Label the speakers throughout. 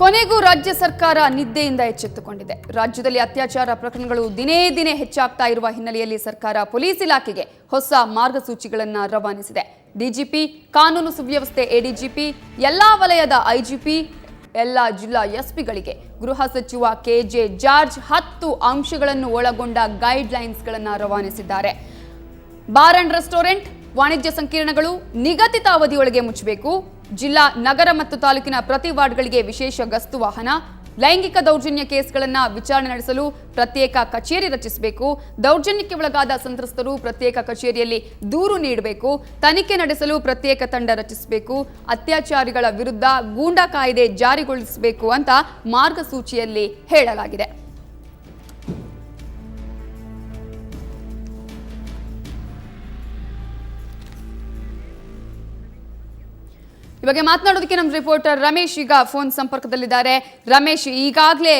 Speaker 1: ಕೊನೆಗೂ ರಾಜ್ಯ ಸರ್ಕಾರ ನಿದ್ದೆಯಿಂದ ಎಚ್ಚೆತ್ತುಕೊಂಡಿದೆ. ರಾಜ್ಯದಲ್ಲಿ ಅತ್ಯಾಚಾರ ಪ್ರಕರಣಗಳು ದಿನೇ ದಿನೇ ಹೆಚ್ಚಾಗ್ತಾ ಇರುವ ಹಿನ್ನೆಲೆಯಲ್ಲಿ ಸರ್ಕಾರ ಪೊಲೀಸ್ ಇಲಾಖೆಗೆ ಹೊಸ ಮಾರ್ಗಸೂಚಿಗಳನ್ನು ರವಾನಿಸಿದೆ. ಡಿಜಿಪಿ, ಕಾನೂನು ಸುವ್ಯವಸ್ಥೆ ಎಡಿಜಿಪಿ, ಎಲ್ಲಾ ವಲಯದ ಐಜಿಪಿ, ಎಲ್ಲ ಜಿಲ್ಲಾ ಎಸ್ಪಿಗಳಿಗೆ ಗೃಹ ಸಚಿವ ಕೆಜೆ ಜಾರ್ಜ್ 10 ಅಂಶಗಳನ್ನು ಒಳಗೊಂಡ ಗೈಡ್ ಲೈನ್ಸ್ಗಳನ್ನು ರವಾನಿಸಿದ್ದಾರೆ. ಬಾರ್ ಅಂಡ್ ರೆಸ್ಟೋರೆಂಟ್, ವಾಣಿಜ್ಯ ಸಂಕೀರ್ಣಗಳು ನಿಗದಿತ ಅವಧಿಯೊಳಗೆ ಮುಚ್ಚಬೇಕು. ಜಿಲ್ಲಾ, ನಗರ ಮತ್ತು ತಾಲೂಕಿನ ಪ್ರತಿ ವಾರ್ಡ್ಗಳಿಗೆ ವಿಶೇಷ ಗಸ್ತು ವಾಹನ. ಲೈಂಗಿಕ ದೌರ್ಜನ್ಯ ಕೇಸ್ಗಳನ್ನು ವಿಚಾರಣೆ ನಡೆಸಲು ಪ್ರತ್ಯೇಕ ಕಚೇರಿ ರಚಿಸಬೇಕು. ದೌರ್ಜನ್ಯಕ್ಕೆ ಒಳಗಾದ ಸಂತ್ರಸ್ತರು ಪ್ರತ್ಯೇಕ ಕಚೇರಿಯಲ್ಲಿ ದೂರು ನೀಡಬೇಕು. ತನಿಖೆ ನಡೆಸಲು ಪ್ರತ್ಯೇಕ ತಂಡ ರಚಿಸಬೇಕು. ಅತ್ಯಾಚಾರಿಗಳ ವಿರುದ್ಧ ಗೂಂಡಾ ಕಾಯ್ದೆ ಜಾರಿಗೊಳಿಸಬೇಕು ಅಂತ ಮಾರ್ಗಸೂಚಿಯಲ್ಲಿ ಹೇಳಲಾಗಿದೆ. ಈ ಬಗ್ಗೆ ಮಾತನಾಡೋದಕ್ಕೆ ನಮ್ಮ ರಿಪೋರ್ಟರ್ ರಮೇಶ್ ಈಗ ಫೋನ್ ಸಂಪರ್ಕದಲ್ಲಿದ್ದಾರೆ. ರಮೇಶ್, ಈಗಾಗಲೇ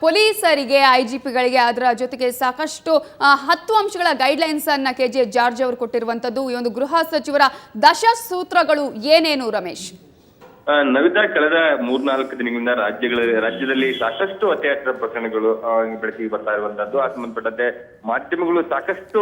Speaker 1: ಪೊಲೀಸರಿಗೆ, ಐಜಿಪಿಗಳಿಗೆ, ಅದರ ಜೊತೆಗೆ ಸಾಕಷ್ಟು 10 ಅಂಶಗಳ ಗೈಡ್ಲೈನ್ಸ್ ಅನ್ನ ಕೆಜೆ ಜಾರ್ಜ್ ಅವರು ಕೊಟ್ಟಿರುವಂತದ್ದು. ಈ ಒಂದು ಗೃಹ ಸಚಿವರ ದಶಸೂತ್ರಗಳು ಏನೇನು ರಮೇಶ್?
Speaker 2: ನವಿತಾ, ಕಳೆದ 3-4 ದಿನಗಳಿಂದ ರಾಜ್ಯದಲ್ಲಿ ಸಾಕಷ್ಟು ಅತ್ಯಾಚಾರ ಪ್ರಕರಣಗಳು ಬೆಳಕಿಗೆ ಬರ್ತಾ ಇರುವಂತದ್ದು. ಆ ಸಂಬಂಧಪಟ್ಟಂತೆ ಮಾಧ್ಯಮಗಳು ಸಾಕಷ್ಟು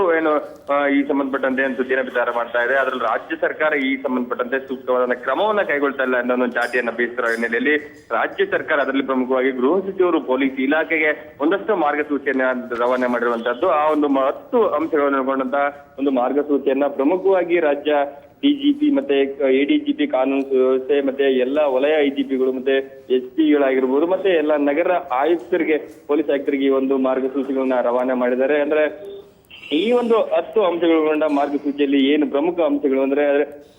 Speaker 2: ಈ ಸಂಬಂಧಪಟ್ಟಂತೆ ಸುದ್ದಿನ ಬಿತ್ತಾರ ಮಾಡ್ತಾ ಇದೆ. ಅದರಲ್ಲಿ ರಾಜ್ಯ ಸರ್ಕಾರ ಈ ಸಂಬಂಧಪಟ್ಟಂತೆ ಸೂಕ್ತವಾದ ಕ್ರಮವನ್ನ ಕೈಗೊಳ್ತಾ ಇಲ್ಲ ಅನ್ನೋ ಒಂದು ಚಾಟಿಯನ್ನ ಬೀಸಿರುವ ಹಿನ್ನೆಲೆಯಲ್ಲಿ ರಾಜ್ಯ ಸರ್ಕಾರ, ಅದರಲ್ಲಿ ಪ್ರಮುಖವಾಗಿ ಗೃಹ ಸಚಿವರು ಪೊಲೀಸ್ ಇಲಾಖೆಗೆ ಒಂದಷ್ಟು ಮಾರ್ಗಸೂಚಿಯನ್ನ ರವಾನೆ ಮಾಡಿರುವಂತದ್ದು. ಆ ಒಂದು 10 ಅಂಶಗಳನ್ನು ಒಳಗೊಂಡಂತಹ ಒಂದು ಮಾರ್ಗಸೂಚಿಯನ್ನ ಪ್ರಮುಖವಾಗಿ ರಾಜ್ಯ ಡಿಜಿಪಿ ಮತ್ತೆ ಎಡಿಜಿಪಿ, ಕಾನೂನು ಸುವ್ಯವಸ್ಥೆ, ಮತ್ತೆ ಎಲ್ಲಾ ವಲಯ ಐಜಿಪಿಗಳು, ಮತ್ತೆ ಎಸ್ಪಿಗಳಾಗಿರ್ಬೋದು, ಮತ್ತೆ ಎಲ್ಲ ನಗರ ಆಯುಕ್ತರಿಗೆ, ಪೊಲೀಸ್ ಆಯುಕ್ತರಿಗೆ ಈ ಒಂದು ಮಾರ್ಗಸೂಚಿಗಳನ್ನ ರವಾನೆ ಮಾಡಿದ್ದಾರೆ. ಅಂದ್ರೆ ಈ ಒಂದು 10 ಅಂಶಗಳೊಳಗೊಂಡ ಮಾರ್ಗಸೂಚಿಯಲ್ಲಿ ಏನು ಪ್ರಮುಖ ಅಂಶಗಳು ಅಂದ್ರೆ,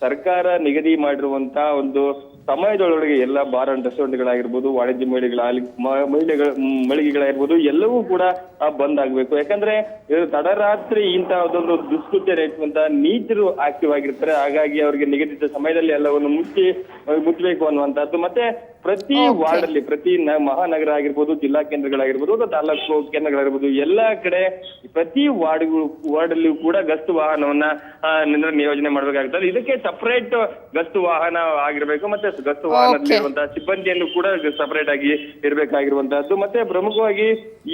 Speaker 2: ಸರ್ಕಾರ ನಿಗದಿ ಮಾಡಿರುವಂತಹ ಒಂದು ಸಮಯದೊಳಗೆ ಎಲ್ಲ ಬಾರ್ ಅಂಡ್ ರೆಸ್ಟೋರೆಂಟ್ಗಳಾಗಿರ್ಬೋದು, ವಾಣಿಜ್ಯ ಮಳಿಗೆಗಳಾಗಿರ್ಬೋದು, ಎಲ್ಲವೂ ಕೂಡ ಬಂದ್ ಆಗ್ಬೇಕು. ಯಾಕಂದ್ರೆ ತಡರಾತ್ರಿ ಇಂತಹದೊಂದು ದುಷ್ಕೃತ್ಯ ನಡೆಸುವಂತ ನೀಚರು ಆಕ್ಟಿವ್ ಆಗಿರ್ತಾರೆ. ಹಾಗಾಗಿ ಅವರಿಗೆ ನಿಗದಿತ ಸಮಯದಲ್ಲಿ ಎಲ್ಲವನ್ನು ಮುಚ್ಚಬೇಕು ಅನ್ನುವಂತಹದ್ದು. ಮತ್ತೆ ಪ್ರತಿ ವಾರ್ಡ್ ಅಲ್ಲಿ, ಪ್ರತಿ ಮಹಾನಗರ ಆಗಿರ್ಬೋದು, ಜಿಲ್ಲಾ ಕೇಂದ್ರಗಳಾಗಿರ್ಬೋದು, ತಾಲೂಕು ಕೇಂದ್ರಗಳಾಗಿರ್ಬೋದು, ಎಲ್ಲಾ ಕಡೆ ಪ್ರತಿ ವಾರ್ಡ್ ಅಲ್ಲಿ ಕೂಡ ಗಸ್ತು ವಾಹನವನ್ನ ನಿಯೋಜನೆ ಮಾಡಬೇಕಾಗ್ತದೆ. ಇದಕ್ಕೆ ಸಪರೇಟ್ ಗಸ್ತು ವಾಹನ ಆಗಿರ್ಬೇಕು. ಮತ್ತೆ ಗಸ್ತು ವಾಹನದಲ್ಲಿರುವಂತಹ ಸಿಬ್ಬಂದಿಯನ್ನು ಕೂಡ ಸಪರೇಟ್ ಆಗಿ ಇರಬೇಕಾಗಿರುವಂತಹದ್ದು. ಮತ್ತೆ ಪ್ರಮುಖವಾಗಿ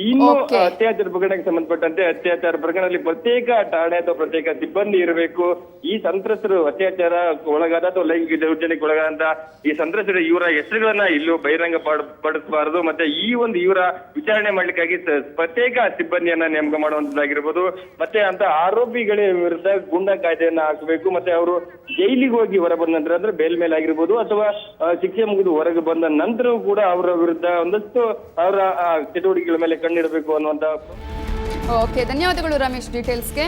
Speaker 2: ಇನ್ನು ಅತ್ಯಾಚಾರ ಪ್ರಕರಣಕ್ಕೆ ಸಂಬಂಧಪಟ್ಟಂತೆ ಅತ್ಯಾಚಾರ ಪ್ರಕರಣದಲ್ಲಿ ಪ್ರತ್ಯೇಕ ಠಾಣೆ ಅಥವಾ ಪ್ರತ್ಯೇಕ ಸಿಬ್ಬಂದಿ ಇರಬೇಕು. ಈ ಸಂತ್ರಸ್ತರು ಅತ್ಯಾಚಾರ ಒಳಗಾದ ಅಥವಾ ಲೈಂಗಿಕ ದೌರ್ಜನ್ಯಕ್ಕೆ ಒಳಗಾದಂತ ಈ ಸಂತ್ರಸ್ತರ ಇವರ ಹೆಸರುಗಳನ್ನ ಇಲ್ಲೂ ಬಹಿರಂಗ ಪಡಿಸಬಾರದು. ಮತ್ತೆ ಇವರ ವಿಚಾರಣೆ ಮಾಡ್ಲಿಕ್ಕಾಗಿ ಪ್ರತ್ಯೇಕ ಸಿಬ್ಬಂದಿಯನ್ನ ನೇಮಕ ಮಾಡುವಂತದ್ದಾಗಿರ್ಬೋದು. ಮತ್ತೆ ಅಂತ ಆರೋಪಿಗಳ ವಿರುದ್ಧ ಗೂಂಡಾ ಕಾಯ್ದೆಯನ್ನ ಹಾಕಬೇಕು. ಮತ್ತೆ ಅವರು ಜೈಲಿಗೆ ಹೋಗಿ ಹೊರ ಬಂದ ನಂತರ, ಅಂದ್ರೆ ಬೇಲ್ ಮೇಲೆ ಆಗಿರ್ಬೋದು ಅಥವಾ ಶಿಕ್ಷೆ ಮುಗಿದು ಹೊರಗೆ ಬಂದ ನಂತರವೂ ಕೂಡ ಅವರ ವಿರುದ್ಧ ಒಂದಷ್ಟು ಅವರ ಚಟುವಟಿಕೆಗಳ ಮೇಲೆ ಕಣ್ಣಿಡಬೇಕು ಅನ್ನುವಂತ.
Speaker 1: ಓಕೆ, ಧನ್ಯವಾದಗಳು ರಮೇಶ್ ಡೀಟೇಲ್ಸ್ಗೆ.